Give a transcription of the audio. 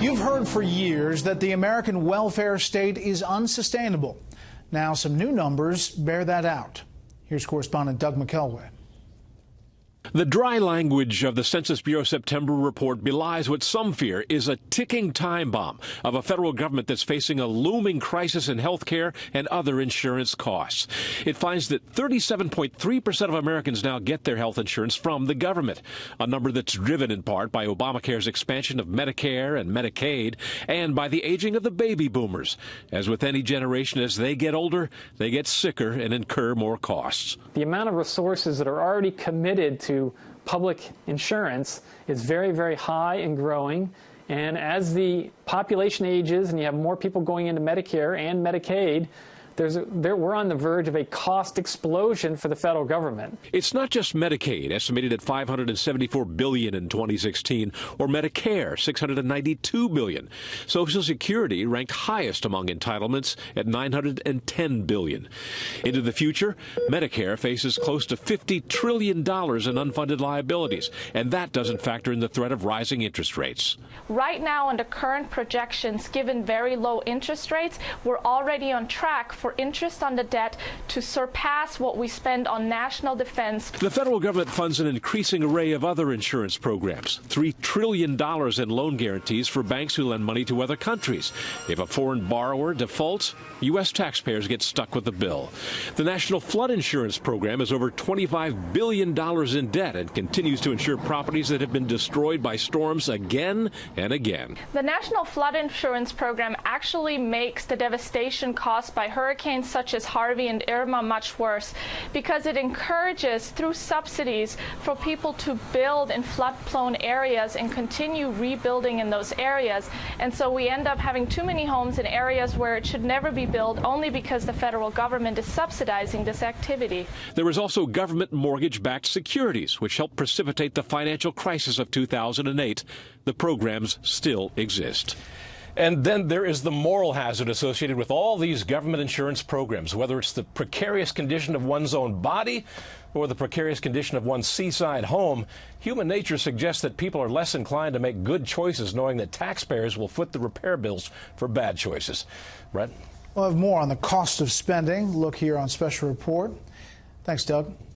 You've heard for years that the American welfare state is unsustainable. Now, some new numbers bear that out. Here's correspondent Doug McKelway. The dry language of the Census Bureau September report belies what some fear is a ticking time bomb of a federal government that's facing a looming crisis in health care and other insurance costs. It finds that 37.3% of Americans now get their health insurance from the government, a number that's driven in part by Obamacare's expansion of Medicare and Medicaid and by the aging of the baby boomers. As with any generation, as they get older, they get sicker and incur more costs. The amount of resources that are already committed to public insurance is very, very high and growing. And as the population ages and you have more people going into Medicare and Medicaid, we're on the verge of a cost explosion for the federal government. It's not just Medicaid, estimated at $574 billion in 2016, or Medicare, $692 billion. Social Security ranked highest among entitlements at $910 billion. Into the future, Medicare faces close to $50 trillion in unfunded liabilities, and that doesn't factor in the threat of rising interest rates. Right now, under current projections, given very low interest rates, we're already on track for interest on the debt to surpass what we spend on national defense. The federal government funds an increasing array of other insurance programs, $3 trillion in loan guarantees for banks who lend money to other countries. If a foreign borrower defaults, U.S. taxpayers get stuck with the bill. The National Flood Insurance Program is over $25 billion in debt and continues to insure properties that have been destroyed by storms again and again. The National Flood Insurance Program actually makes the devastation caused by hurricanes such as Harvey and Irma much worse, because it encourages, through subsidies, for people to build in flood-prone areas and continue rebuilding in those areas. And so we end up having too many homes in areas where it should never be built, only because the federal government is subsidizing this activity. There is also government mortgage-backed securities, which helped precipitate the financial crisis of 2008. The programs still exist. And then there is the moral hazard associated with all these government insurance programs, whether it's the precarious condition of one's own body or the precarious condition of one's seaside home. Human nature suggests that people are less inclined to make good choices knowing that taxpayers will foot the repair bills for bad choices. Brett? We'll have more on the cost of spending. Look here on Special Report. Thanks, Doug.